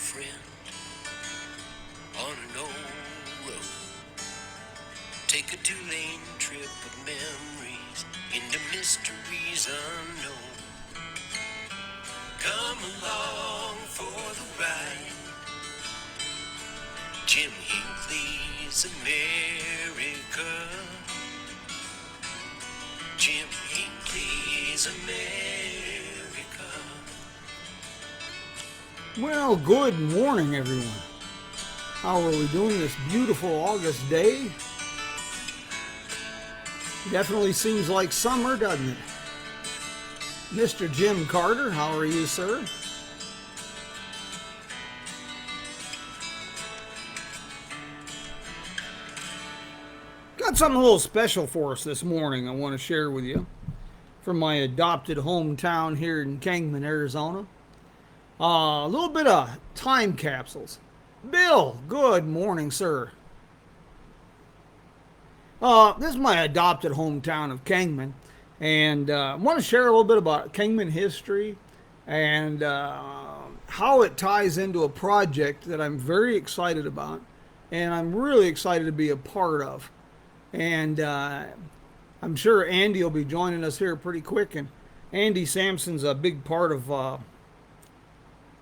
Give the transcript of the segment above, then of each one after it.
friend on an old road. Take a two-lane trip of memories into mysteries unknown. Come along for the ride. Jim Hinckley's America. Jim Hinckley's America. Well, good morning, everyone. How are we doing this beautiful August day? Definitely seems like summer, doesn't it? Mr. Jim Carter, how are you, sir? Got something a little special for us this morning I want to share with you from my adopted hometown here in Kingman, Arizona. A little bit of time capsules. Bill, good morning, sir. This is my adopted hometown of Kingman, and I want to share a little bit about Kingman history and how it ties into a project that I'm very excited about, and I'm really excited to be a part of. And I'm sure Andy will be joining us here pretty quick, and Andy Sampson's a big part of.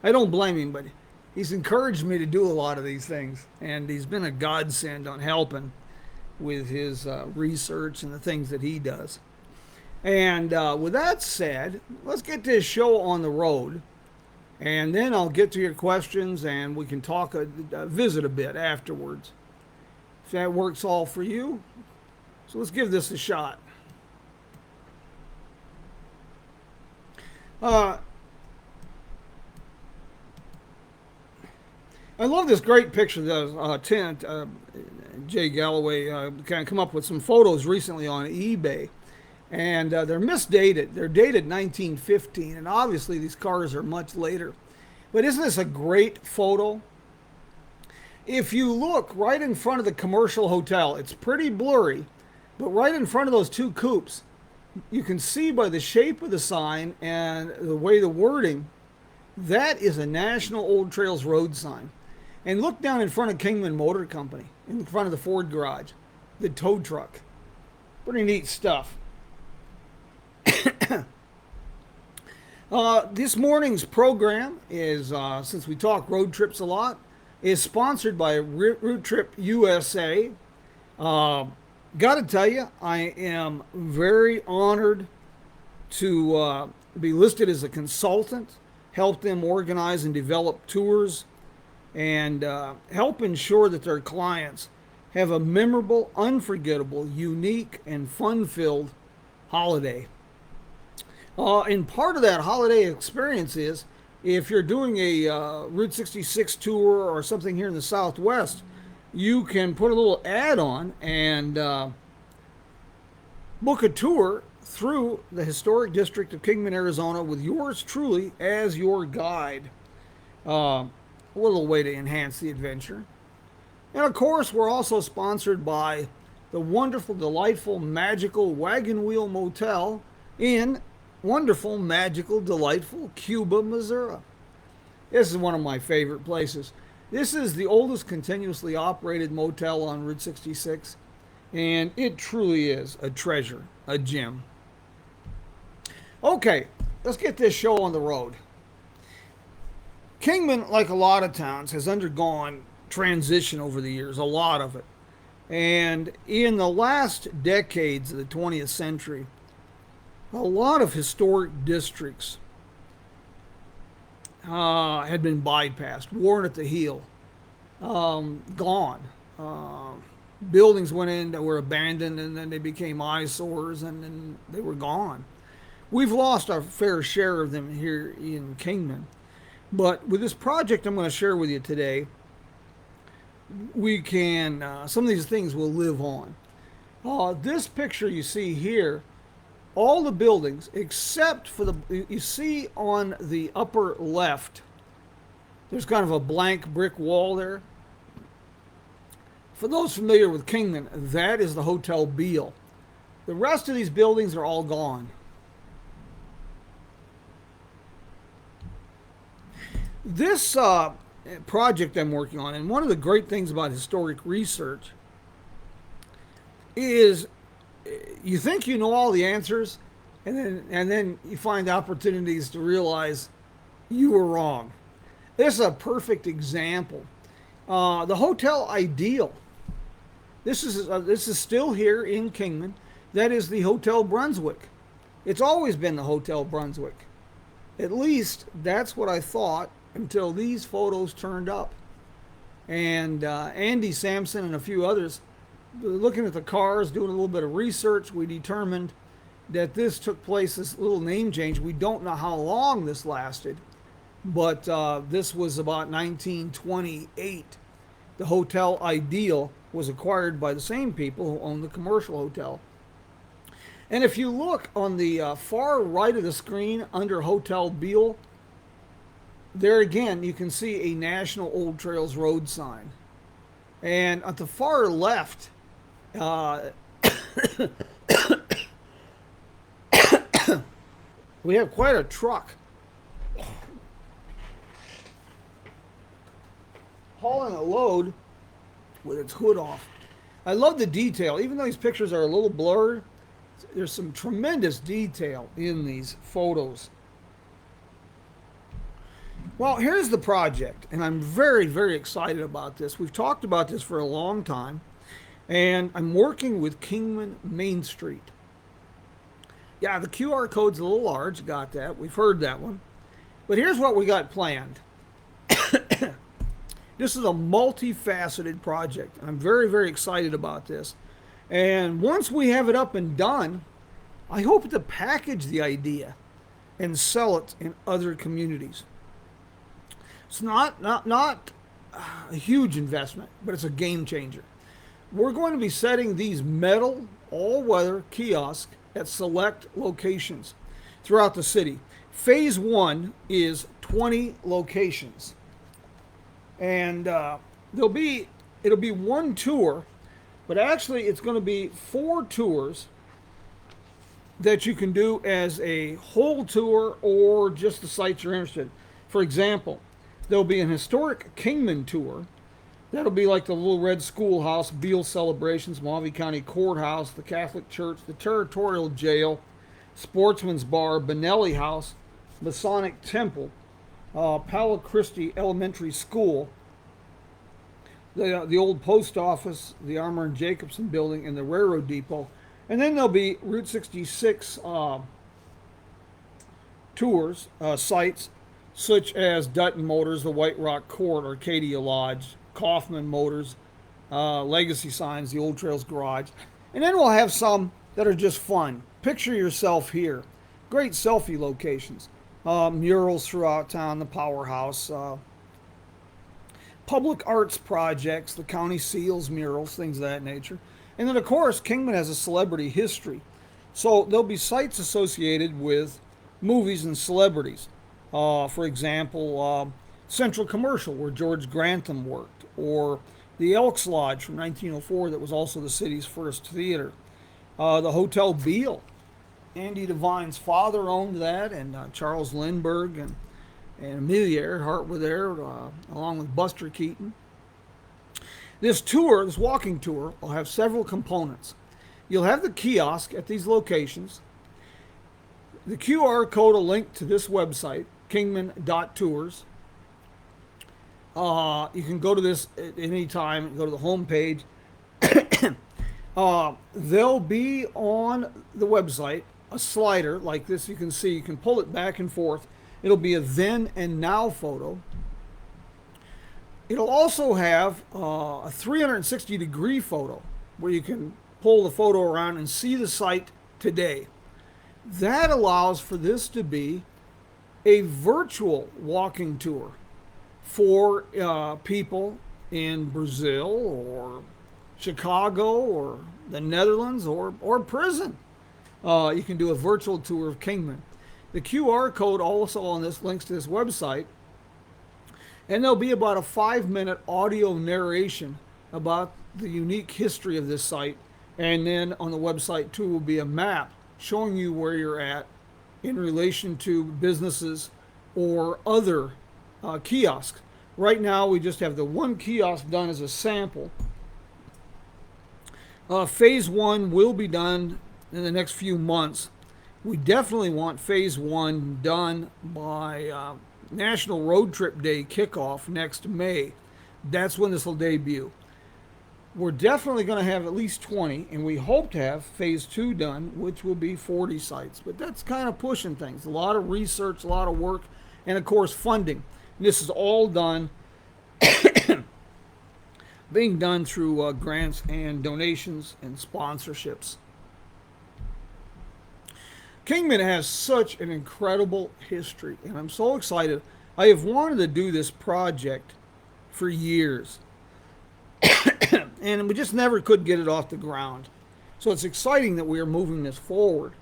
I don't blame him, but he's encouraged me to do a lot of these things, and he's been a godsend on helping with his research and the things that he does. And with that said, let's get this show on the road, and then I'll get to your questions, and we can talk, visit a bit afterwards. If that works all for you, so let's give this a shot. I love this great picture that Jay Galloway kind of come up with some photos recently on eBay, and they're misdated. They're dated 1915, and obviously these cars are much later. But isn't this a great photo? If you look right in front of the commercial hotel, it's pretty blurry, but right in front of those two coupes, you can see by the shape of the sign and the way the wording, that is a National Old Trails Road sign. And look down in front of Kingman Motor Company, in front of the Ford garage, the tow truck. Pretty neat stuff. This morning's program is, since we talk road trips a lot, is sponsored by Route Trip USA. Got to tell you, I am very honored to be listed as a consultant, help them organize and develop tours, and help ensure that their clients have a memorable, unforgettable, unique, and fun-filled holiday. And part of that holiday experience is if you're doing a Route 66 tour or something here in the Southwest, you can put a little ad on and book a tour through the historic district of Kingman, Arizona with yours truly as your guide. A little way to enhance the adventure. And of course, we're also sponsored by the wonderful, delightful, magical Wagon Wheel Motel in wonderful, magical, delightful Cuba, Missouri. This is one of my favorite places. This is the oldest continuously operated motel on Route 66, and it truly is a treasure, a gem. Okay, let's get this show on the road. Kingman, like a lot of towns, has undergone transition over the years, a lot of it. And in the last decades of the 20th century, a lot of historic districts had been bypassed, worn at the heel, gone. Buildings went in that were abandoned, and then they became eyesores, and then they were gone. We've lost our fair share of them here in Kingman. But with this project I'm going to share with you today, we can, some of these things will live on. This picture you see here, all the buildings except for you see on the upper left, there's kind of a blank brick wall there. For those familiar with Kingman, that is the Hotel Beale. The rest of these buildings are all gone. This project I'm working on. And one of the great things about historic research is you think you know all the answers, and then you find opportunities to realize you were wrong. This is a perfect example. The Hotel Ideal. This is still here in Kingman. That is the Hotel Brunswick. It's always been the Hotel Brunswick. At least that's what I thought until these photos turned up. And Andy Sampson and a few others, looking at the cars, doing a little bit of research, we determined that this took place, this little name change. We don't know how long this lasted, but this was about 1928. The Hotel Ideal was acquired by the same people who owned the commercial hotel. And if you look on the far right of the screen under Hotel Beale, there again you can see a National Old Trails Road sign. And at the far left, we have quite a truck hauling a load with its hood off. I love the detail. Even though these pictures are a little blurred, there's some tremendous detail in these photos. Well, here's the project, and I'm very, very excited about this. We've talked about this for a long time, and I'm working with Kingman Main Street. Yeah, the QR code's a little large, got that. We've heard that one. But here's what we got planned. This is a multifaceted project. I'm very, very excited about this. And once we have it up and done, I hope to package the idea and sell it in other communities. It's not a huge investment, but it's a game changer. We're going to be setting these metal all-weather kiosks at select locations throughout the city. Phase 1 is 20 locations. And it'll be one tour, but actually it's going to be 4 tours that you can do as a whole tour or just the sites you're interested in. For example, there'll be an historic Kingman tour. That'll be like the Little Red Schoolhouse, Beale Celebrations, Maumee County Courthouse, the Catholic Church, the Territorial Jail, Sportsman's Bar, Benelli House, Masonic Temple, Palo Christi Elementary School, the old post office, the Armour and Jacobson building, and the railroad depot. And then there'll be Route 66 tours, sites, such as Dutton Motors, the White Rock Court, Arcadia Lodge, Kaufman Motors, Legacy Signs, the Old Trails Garage. And then we'll have some that are just fun. Picture yourself here. Great selfie locations. Murals throughout town, the Powerhouse, public arts projects, the county seals murals, things of that nature. And then, of course, Kingman has a celebrity history. So there'll be sites associated with movies and celebrities. For example, Central Commercial, where George Grantham worked, or the Elks Lodge from 1904 that was also the city's first theater. The Hotel Beale. Andy Devine's father owned that, and Charles Lindbergh and Amelia Earhart were there, along with Buster Keaton. This tour, this walking tour, will have several components. You'll have the kiosk at these locations. The QR code will link to this website, kingman.tours. You can go to this at any time, go to the home page. There'll be on the website a slider like this. You can see, you can pull it back and forth. It'll be a then and now photo. It'll also have a 360 degree photo where you can pull the photo around and see the site today. That allows for this to be a virtual walking tour for people in Brazil or Chicago or the Netherlands or prison. You can do a virtual tour of Kingman. The QR code also on this links to this website, and there'll be about a 5-minute audio narration about the unique history of this site. And then on the website too will be a map showing you where you're at in relation to businesses or other kiosks. Right now, we just have the one kiosk done as a sample. Phase one will be done in the next few months. We definitely want phase one done by National Road Trip Day kickoff next May. That's when this will debut. We're definitely going to have at least 20, and we hope to have phase two done, which will be 40 sites. But that's kind of pushing things. A lot of research, a lot of work, and of course, funding. And this is all done, being done through grants and donations and sponsorships. Kingman has such an incredible history, and I'm so excited. I have wanted to do this project for years, and we just never could get it off the ground. So it's exciting that we are moving this forward.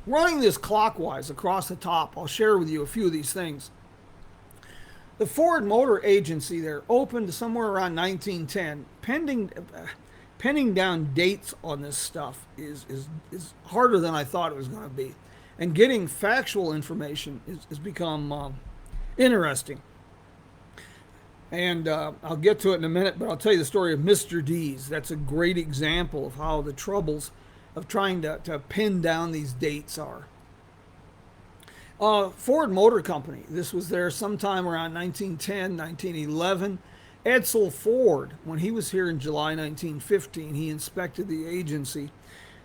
Running this clockwise across the top, I'll share with you a few of these things. The Ford Motor Agency there opened somewhere around 1910. Pinning down dates on this stuff is harder than I thought it was going to be. And getting factual information has become interesting. And I'll get to it in a minute, but I'll tell you the story of Mr. D's. That's a great example of how the troubles of trying to pin down these dates are. Ford Motor Company, this was there sometime around 1910, 1911. Edsel Ford, when he was here in July 1915, he inspected the agency.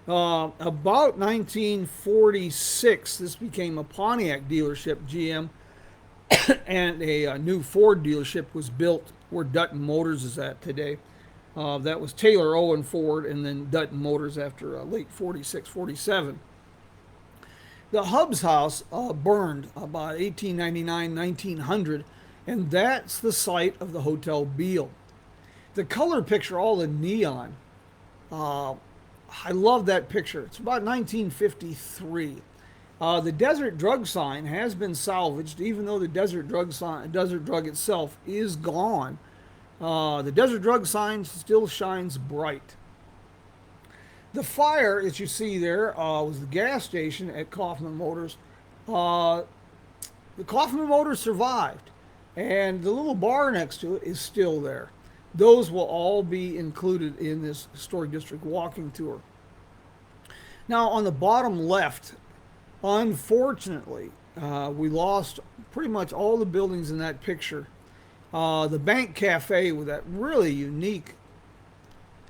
About 1946, this became a Pontiac dealership, GM, and a new Ford dealership was built where Dutton Motors is at today. That was Taylor Owen Ford and then Dutton Motors after late 46, 47. The Hubbs house burned about 1899, 1900, and that's the site of the Hotel Beale. The color picture, all the neon, I love that picture. It's about 1953. The Desert Drug sign has been salvaged, even though the Desert Drug itself is gone. The Desert Drug sign still shines bright. The fire that you see there was the gas station at Kaufman Motors. The Kaufman Motors survived, and the little bar next to it is still there. Those will all be included in this historic district walking tour. Now, on the bottom left, unfortunately, we lost pretty much all the buildings in that picture. The Bank Cafe with that really unique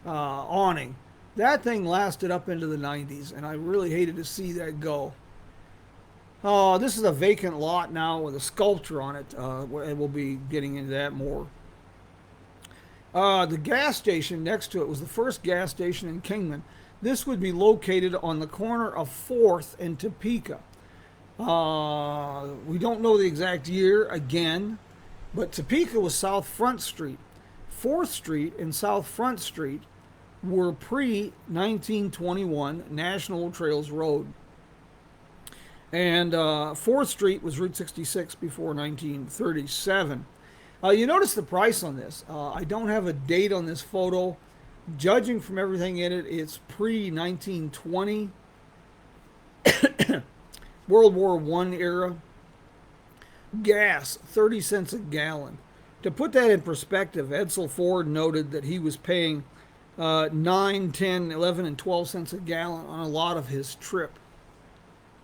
awning. That thing lasted up into the 90s, and I really hated to see that go. This is a vacant lot now with a sculpture on it, and we'll be getting into that more. The gas station next to it was the first gas station in Kingman. This would be located on the corner of 4th and Topeka. We don't know the exact year again, but Topeka was South Front Street. 4th Street and South Front Street were pre-1921 National Trails Road. And 4th Street was Route 66 before 1937. You notice the price on this. I don't have a date on this photo. Judging from everything in it, it's pre-1920. World War I era. Gas, 30 cents a gallon. To put that in perspective, Edsel Ford noted that he was paying 9, 10, 11, and 12 cents a gallon on a lot of his trip.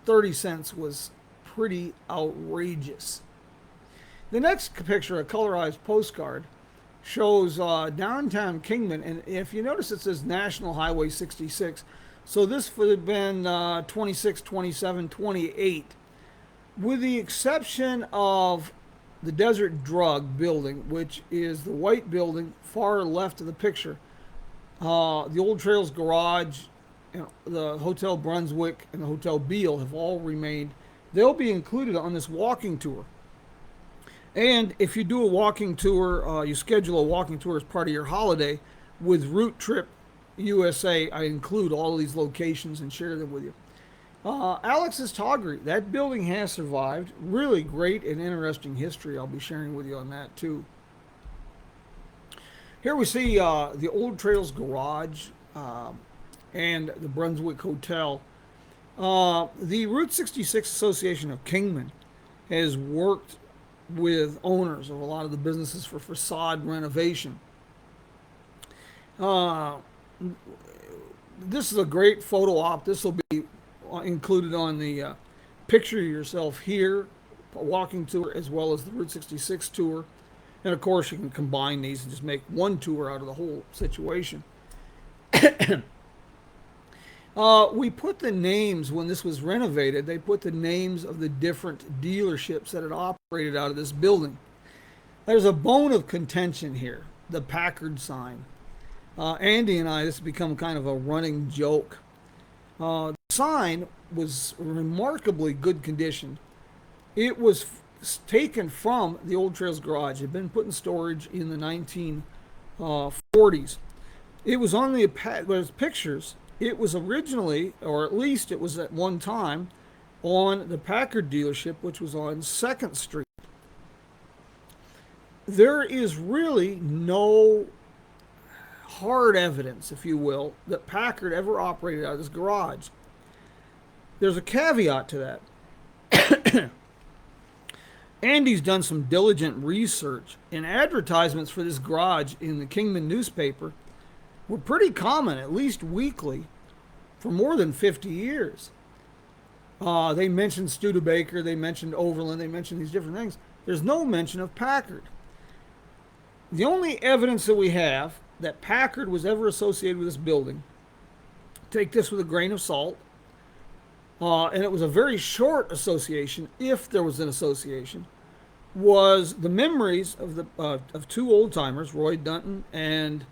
30 cents was pretty outrageous. The next picture, a colorized postcard, shows downtown Kingman, and if you notice it says National Highway 66, so this would have been 26, 27, 28. With the exception of the Desert Drug building, which is the white building far left of the picture, the Old Trails Garage, and the Hotel Brunswick, and the Hotel Beale have all remained. They'll be included on this walking tour. And if you do a walking tour, you schedule a walking tour as part of your holiday, with Route Trip USA, I include all of these locations and share them with you. Alex's Toggery, that building has survived. Really great and interesting history. I'll be sharing with you on that too. Here we see the Old Trails Garage and the Brunswick Hotel. The Route 66 Association of Kingman has worked with owners of a lot of the businesses for facade renovation. Uh, this is a great photo op. This will be included on the picture yourself here, a walking tour, as well as the Route 66 tour. And of course, you can combine these and just make one tour out of the whole situation. We put the names, when this was renovated, they put the names of the different dealerships that had operated out of this building. There's a bone of contention here, the Packard Sign. Andy and I, this has become kind of a running joke. The sign was remarkably good condition. It was taken from the Old Trails garage. It had been put in storage in the 1940s. It was on the pictures. It was originally, or at least it was at one time, on the Packard dealership, which was on 2nd Street. There is really no hard evidence, if you will, that Packard ever operated out of this garage. There's a caveat to that. Andy's done some diligent research, and advertisements for this garage in the Kingman newspaper were pretty common, at least weekly, for more than 50 years. They mentioned Studebaker, they mentioned Overland, they mentioned these different things. There's no mention of Packard. The only evidence that we have that Packard was ever associated with this building, take this with a grain of salt, and it was a very short association, if there was an association, was the memories of the of two old timers, Roy Dunton and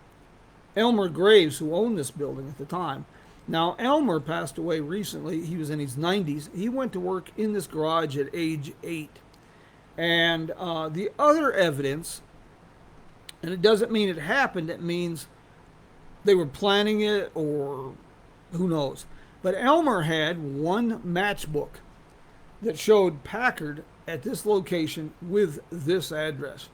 Elmer Graves, who owned this building at the time. Now, Elmer passed away recently. He was in his 90s. He went to work in this garage at age 8. And the other evidence, and it doesn't mean it happened, it means they were planning it, or who knows. But Elmer had one matchbook that showed Packard at this location with this address.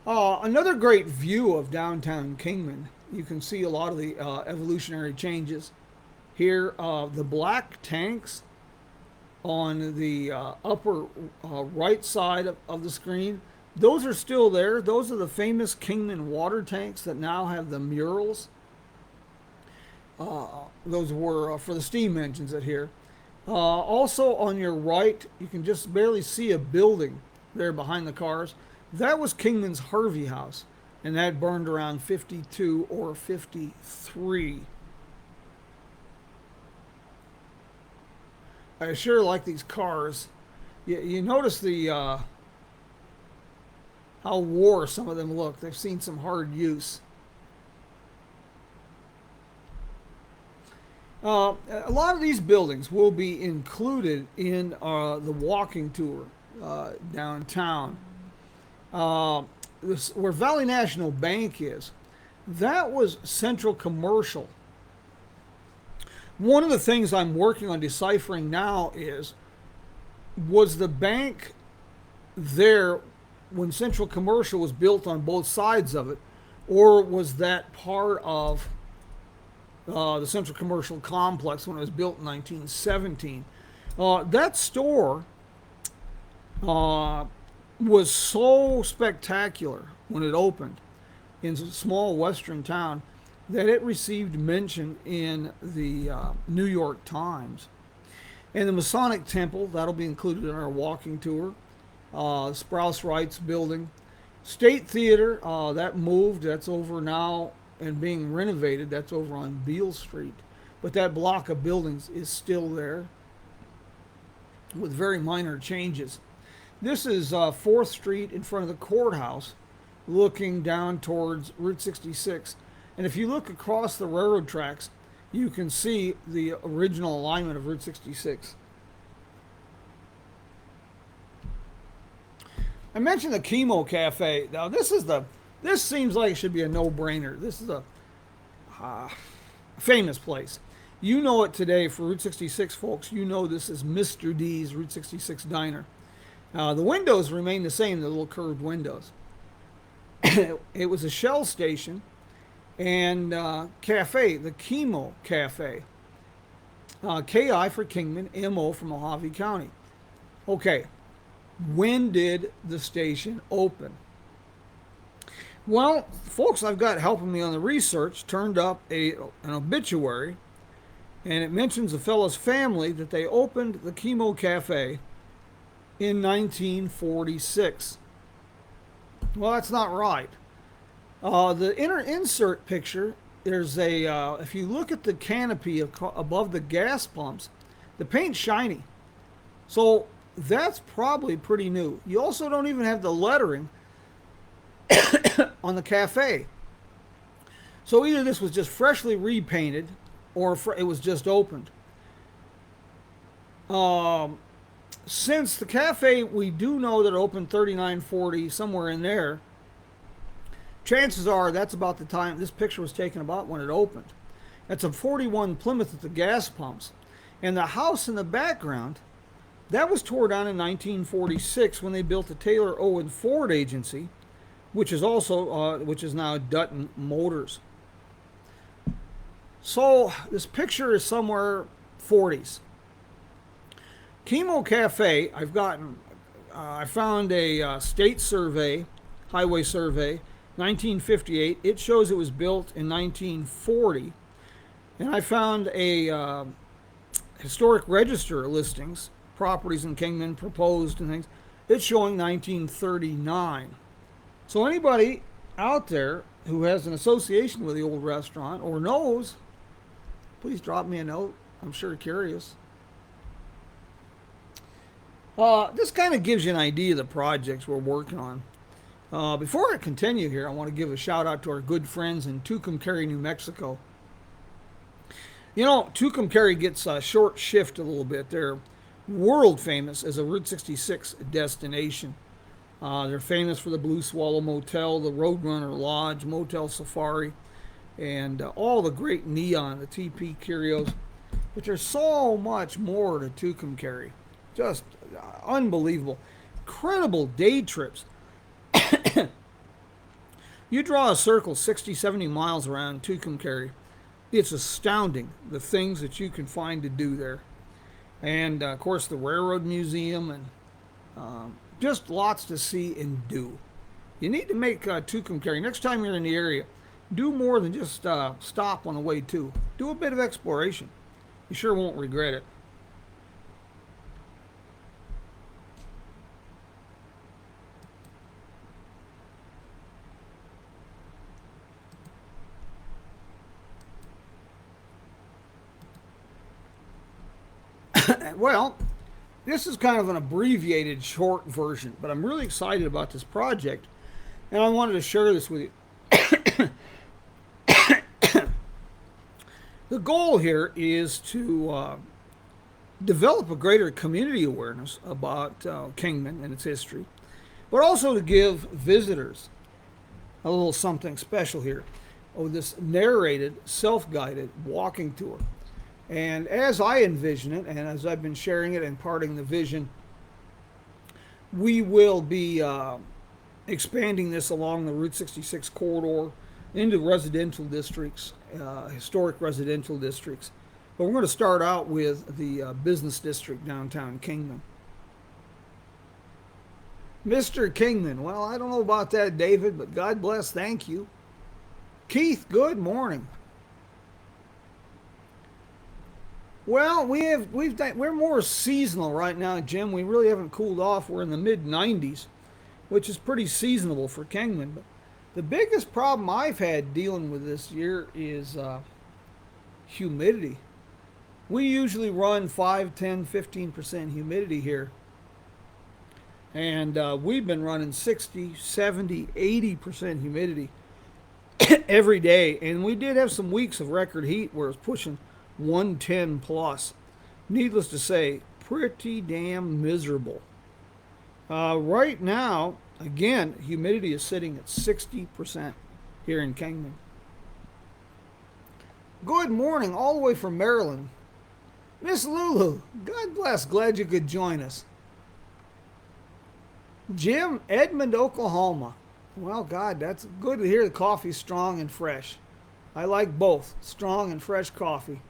Another great view of downtown Kingman. You can see a lot of the evolutionary changes. Here, the black tanks on the upper right side of the screen, those are still there. Those are the famous Kingman water tanks that now have the murals. Those were for the steam engines that here. Also on your right, you can just barely see a building there behind the cars. That was Kingman's Harvey house, and that burned around 52 or 53. I sure like these cars. You notice the how wore some of them look. They've seen some hard use. A lot of these buildings will be included in the walking tour downtown. Where Valley National Bank is, that was Central Commercial. One of the things I'm working on deciphering now is, was the bank there when Central Commercial was built on both sides of it, or was that part of the Central Commercial Complex when it was built in 1917? That store was so spectacular when it opened in a small western town that it received mention in the New York Times. And the Masonic Temple, that'll be included in our walking tour. Sprouse Wright's building. State Theater, that moved, that's over now and being renovated. That's over on Beale Street. But that block of buildings is still there with very minor changes. This is 4th Street in front of the courthouse, looking down towards Route 66. And if you look across the railroad tracks, you can see the original alignment of Route 66. I mentioned the Chemo Cafe. Now this seems like it should be a no-brainer. This is a famous place. You know it today for Route 66 folks. You know this is Mr. D's Route 66 Diner. The windows remain the same, the little curved windows. It was a Shell station and cafe, the Chemo Cafe. KI for Kingman, MO for Mojave County. Okay, when did the station open? Well, folks I've got helping me on the research turned up an obituary, and it mentions a fellow's family that they opened the Chemo Cafe in 1946. Well, that's not right. The inner insert picture, there's if you look at the canopy above the gas pumps, the paint's shiny. So that's probably pretty new. You also don't even have the lettering on the cafe. So either this was just freshly repainted or it was just opened. Um, since the cafe, we do know that it opened 3940, somewhere in there, chances are that's about the time this picture was taken, about when it opened. That's a 41 Plymouth at the gas pumps. And the house in the background, that was tore down in 1946 when they built the Taylor Owen Ford Agency, which is now Dutton Motors. So this picture is somewhere 40s. Chemo Cafe, I found a state survey, highway survey, 1958. It shows it was built in 1940. And I found a historic register listings, properties in Kingman proposed and things. It's showing 1939. So anybody out there who has an association with the old restaurant or knows, please drop me a note. I'm sure curious. This kind of gives you an idea of the projects we're working on. Before I continue here, I want to give a shout out to our good friends in Tucumcari, New Mexico. You know, Tucumcari gets a short shift a little bit. They're world famous as a Route 66 destination. They're famous for the Blue Swallow Motel, the Roadrunner Lodge, Motel Safari, and all the great neon, the TP Curios. But there's so much more to Tucumcari. Just unbelievable. Incredible day trips. You draw a circle 60, 70 miles around Tucumcari. It's astounding the things that you can find to do there. And of course, the Railroad Museum, and just lots to see and do. You need to make Tucumcari, next time you're in the area, do more than just stop on the way to. Do a bit of exploration. You sure won't regret it. Well, this is kind of an abbreviated short version, but I'm really excited about this project, and I wanted to share this with you. The goal here is to develop a greater community awareness about Kingman and its history, but also to give visitors a little something special here. Oh, this narrated, self-guided walking tour. And as I envision it, and as I've been sharing it and imparting the vision, we will be expanding this along the Route 66 corridor into residential districts, historic residential districts. But we're going to start out with the business district downtown Kingman. Mr. Kingman, well, I don't know about that, David, but God bless, thank you. Keith, good morning. Well, we're more seasonal right now, Jim. We really haven't cooled off. We're in the mid 90s, which is pretty seasonable for Kingman. But the biggest problem I've had dealing with this year is humidity. We usually run 5, 10, 15% humidity here. And we've been running 60, 70, 80% humidity every day. And we did have some weeks of record heat where it's pushing 110 plus. Needless to say, pretty damn miserable. Right now, again, humidity is sitting at 60% here in Kingman. Good morning, all the way from Maryland. Miss Lulu, God bless, glad you could join us. Jim, Edmond, Oklahoma. Well, God, that's good to hear the coffee's strong and fresh. I like both, strong and fresh coffee.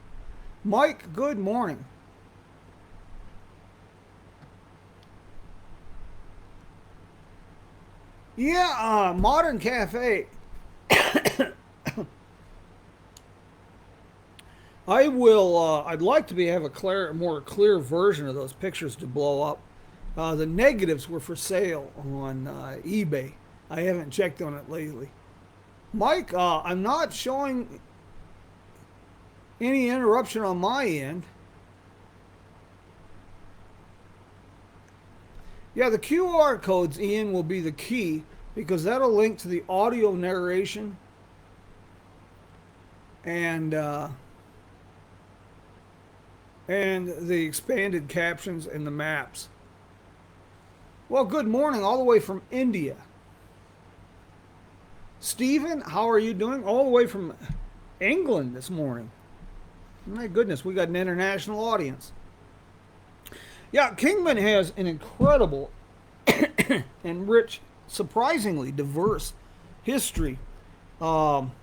Mike, good morning. Yeah, Modern Cafe. I will. I'd like to have a more clear version of those pictures to blow up. The negatives were for sale on eBay. I haven't checked on it lately. Mike, I'm not showing any interruption on my end. Yeah, the QR codes, Ian, will be the key because that'll link to the audio narration and the expanded captions and the maps. Well, good morning, all the way from India. Stephen, how are you doing? All the way from England this morning. My goodness, we got an international audience. Yeah, Kingman has an incredible and rich, surprisingly diverse history. Um,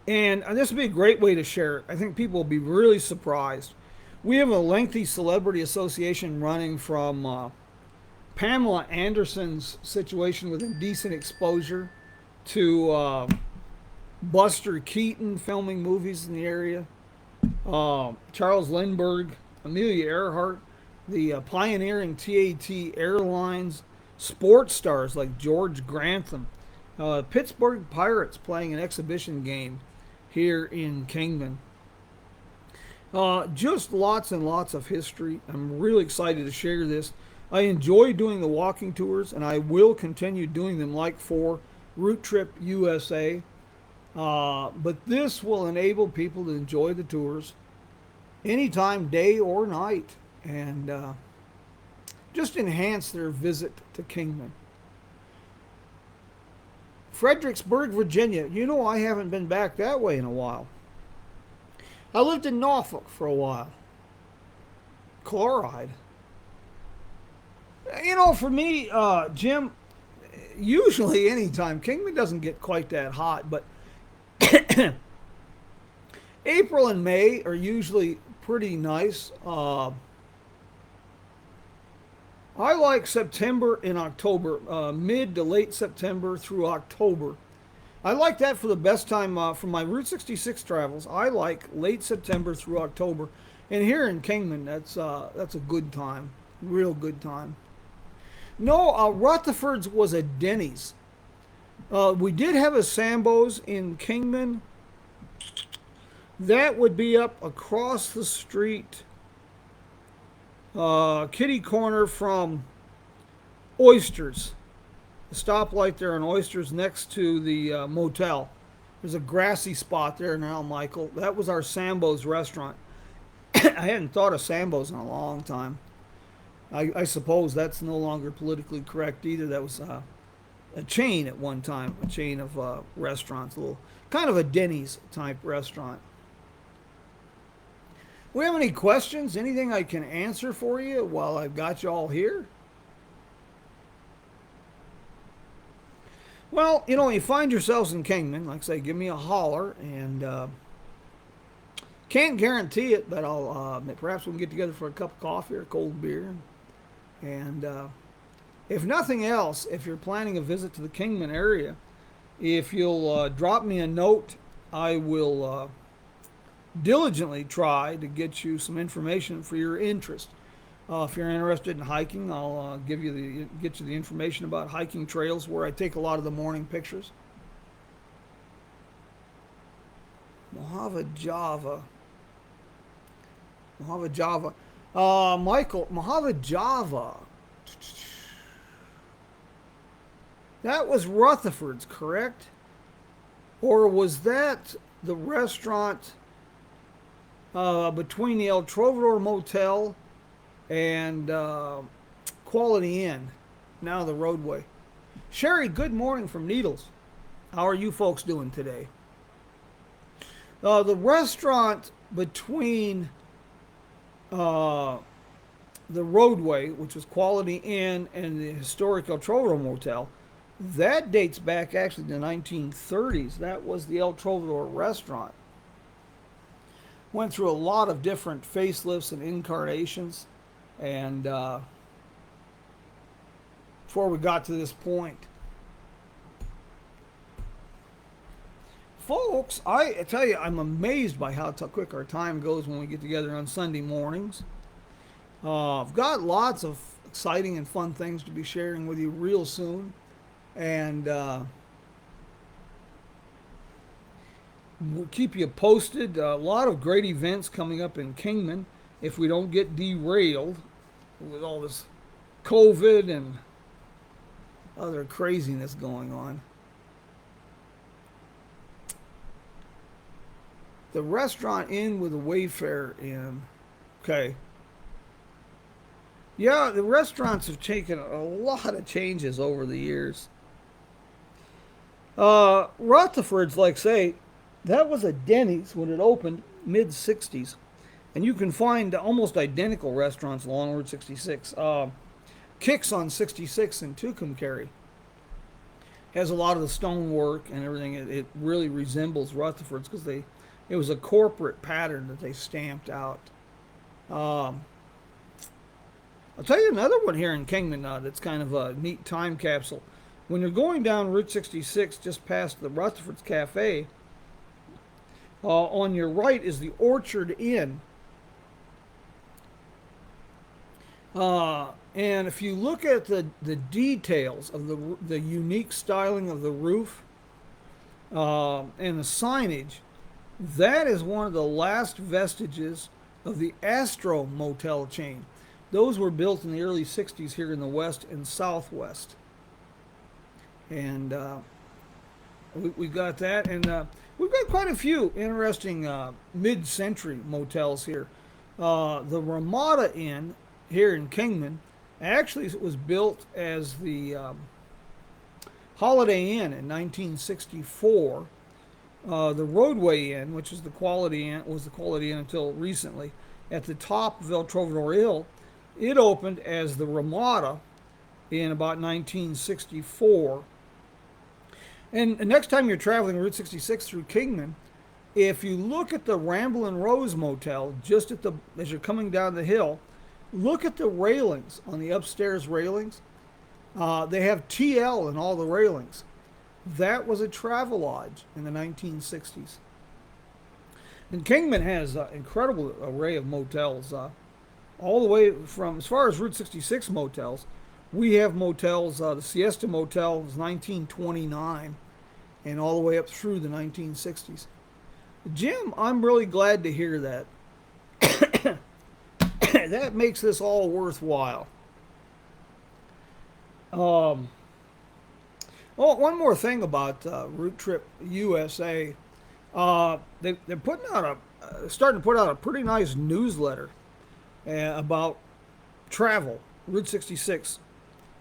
and this would be a great way to share it. I think people will be really surprised. We have a lengthy celebrity association running from Pamela Anderson's situation with indecent exposure to Buster Keaton filming movies in the area, Charles Lindbergh, Amelia Earhart, the pioneering TAT Airlines, sports stars like George Grantham, Pittsburgh Pirates playing an exhibition game here in Kingman. Just lots and lots of history. I'm really excited to share this. I enjoy doing the walking tours, and I will continue doing them like for Route Trip USA. But this will enable people to enjoy the tours anytime, day or night, and just enhance their visit to Kingman. Fredericksburg, Virginia. You know, I haven't been back that way in a while. I lived in Norfolk for a while. Chloride. You know, for me, Jim, usually anytime, Kingman doesn't get quite that hot, but April and May are usually pretty nice. I like September and October, mid to late September through October. I like that for the best time for my Route 66 travels. I like late September through October, and here in Kingman, that's a good time, real good time. No, Rutherford's was a Denny's. We did have a Sambo's in Kingman. That would be up across the street, kitty corner from Oysters. The stoplight there on Oysters next to the motel. There's a grassy spot there now, Michael. That was our Sambo's restaurant. I hadn't thought of Sambo's in a long time. I suppose that's no longer politically correct either. That was a chain at one time, a chain of restaurants, a little kind of a Denny's type restaurant. We have any questions? Anything I can answer for you while I've got you all here? Well, you know, when you find yourselves in Kingman, like I say, give me a holler, and can't guarantee it, but I'll perhaps we can get together for a cup of coffee or a cold beer, and if nothing else, if you're planning a visit to the Kingman area, if you'll drop me a note, I will diligently try to get you some information for your interest. If you're interested in hiking, I'll get you the information about hiking trails where I take a lot of the morning pictures. Mojave Java. Michael, Mojave Java. That was Rutherford's, correct? Or was that the restaurant between the El Troville Motel and Quality Inn, now the Roadway? Sherry, good morning from Needles. How are you folks doing today? The restaurant between the Roadway, which was Quality Inn, and the historic El Troville Motel, that dates back actually to the 1930s. That was the El Troville restaurant. Went through a lot of different facelifts and incarnations, and before we got to this point. Folks, I tell you, I'm amazed by how quick our time goes when we get together on Sunday mornings. I've got lots of exciting and fun things to be sharing with you real soon. And we'll keep you posted. A lot of great events coming up in Kingman if we don't get derailed with all this COVID and other craziness going on. The Restaurant Inn with a Wayfarer Inn. Okay. Yeah, the restaurants have taken a lot of changes over the years. Rutherford's, like say, that was a Denny's when it opened mid 60s. And you can find almost identical restaurants along Route 66. Kicks on 66 in Tucumcari has a lot of the stonework and everything. It really resembles Rutherford's because it was a corporate pattern that they stamped out. I'll tell you another one here in Kingman that's kind of a neat time capsule. When you're going down Route 66 just past the Rutherford's Cafe, on your right is the Orchard Inn. And if you look at the details of the unique styling of the roof and the signage, that is one of the last vestiges of the Astro Motel chain. Those were built in the early 60s here in the West and Southwest. And we got that. And we've got quite a few interesting mid-century motels here. The Ramada Inn here in Kingman actually was built as the Holiday Inn in 1964. The Roadway Inn, which is the Quality Inn, was the Quality Inn until recently. At the top of El Trovador Hill, it opened as the Ramada in about 1964. And the next time you're traveling Route 66 through Kingman, if you look at the Ramblin' Rose Motel, just as you're coming down the hill, look at the railings on the upstairs railings. They have TL in all the railings. That was a Travelodge in the 1960s. And Kingman has an incredible array of motels. All the way from, as far as Route 66 motels, we have motels, the Siesta Motel was 1929 and all the way up through the 1960s. Jim, I'm really glad to hear that. That makes this all worthwhile. Oh, one more thing about Route Trip USA. They're putting out starting to put out a pretty nice newsletter about travel, Route 66,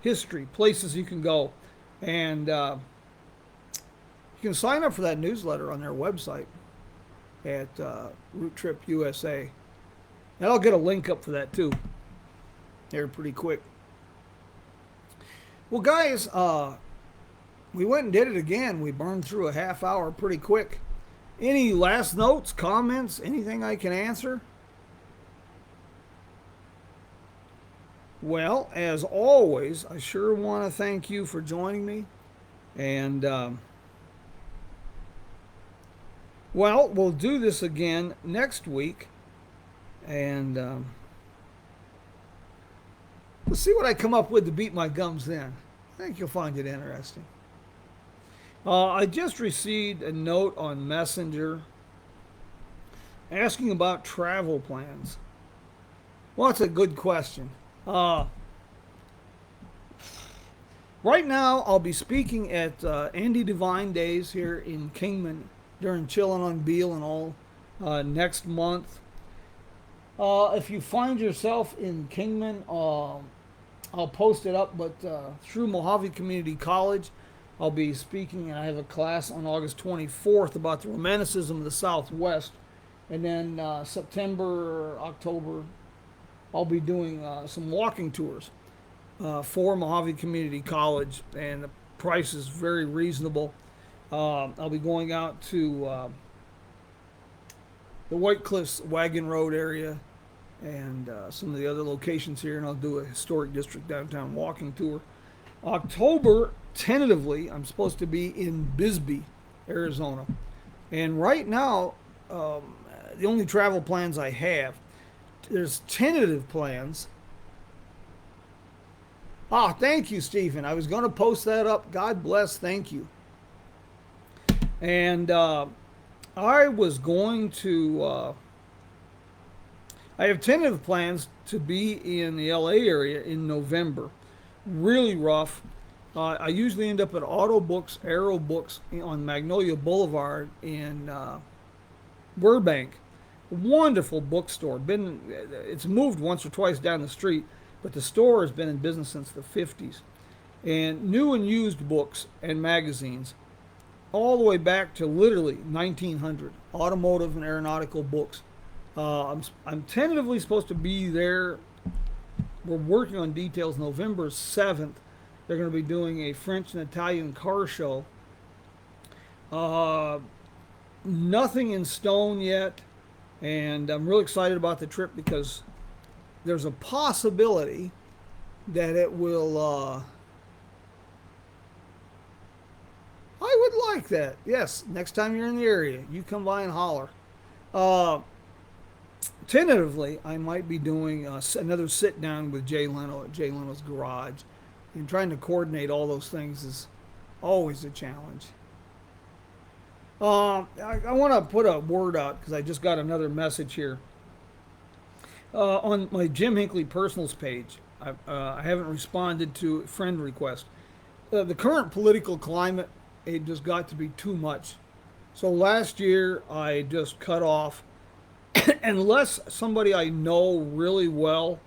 history, places you can go, and you can sign up for that newsletter on their website at Route Trip USA. And I'll get a link up for that too. Here pretty quick. Well, guys, we went and did it again. We burned through a half hour pretty quick. Any last notes, comments, anything I can answer? Well, as always, I sure want to thank you for joining me. And, well, we'll do this again next week. And we'll see what I come up with to beat my gums then. I think you'll find it interesting. I just received a note on Messenger asking about travel plans. Well, that's a good question. Right now, I'll be speaking at Andy Devine Days here in Kingman during Chillin' on Beale and all next month. If you find yourself in Kingman, I'll post it up, but through Mojave Community College, I'll be speaking, and I have a class on August 24th about the Romanticism of the Southwest. And then September, October, I'll be doing some walking tours for Mojave Community College, and the price is very reasonable. I'll be going out to the White Cliffs Wagon Road area and some of the other locations here, and I'll do a historic district downtown walking tour. October, tentatively, I'm supposed to be in Bisbee, Arizona. And right now, the only travel plans I have, there's tentative plans. Ah, thank you, Stephen. I was going to post that up. God bless. Thank you. And I was going to, I have tentative plans to be in the LA area in November. Really rough. I usually end up at Auto Books, Arrow Books on Magnolia Boulevard in Burbank. Wonderful bookstore. It's moved once or twice down the street, but the store has been in business since the 50s. And new and used books and magazines, all the way back to literally 1900, automotive and aeronautical books. I'm tentatively supposed to be there. We're working on details. November 7th, they're going to be doing a French and Italian car show. Uh, Nothing in stone yet, and I'm really excited about the trip because there's a possibility that it will. I would like that. Yes, next time you're in the area, you come by and holler. Uh, Tentatively, I might be doing another sit down with Jay Leno at Jay Leno's garage, and trying to coordinate all those things is always a challenge. I want to put a word out because I just got another message here on my Jim Hinckley personals page. I haven't responded to a friend request. The current political climate, it just got to be too much. So last year I just cut off, unless somebody I know really well.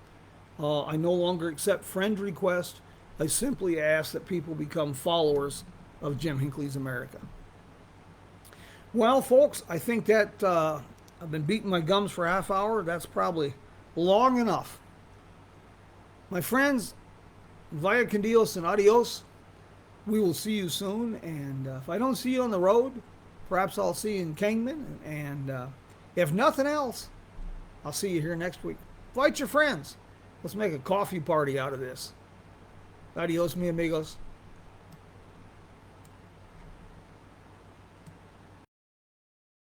I no longer accept friend requests. I simply ask that people become followers of Jim Hinckley's America. Well, folks, I think that I've been beating my gums for a half hour. That's probably long enough. My friends, via con Dios and adios. We will see you soon. And if I don't see you on the road, perhaps I'll see you in Kingman. And if nothing else, I'll see you here next week. Invite your friends. Let's make a coffee party out of this. Adios, mi amigos.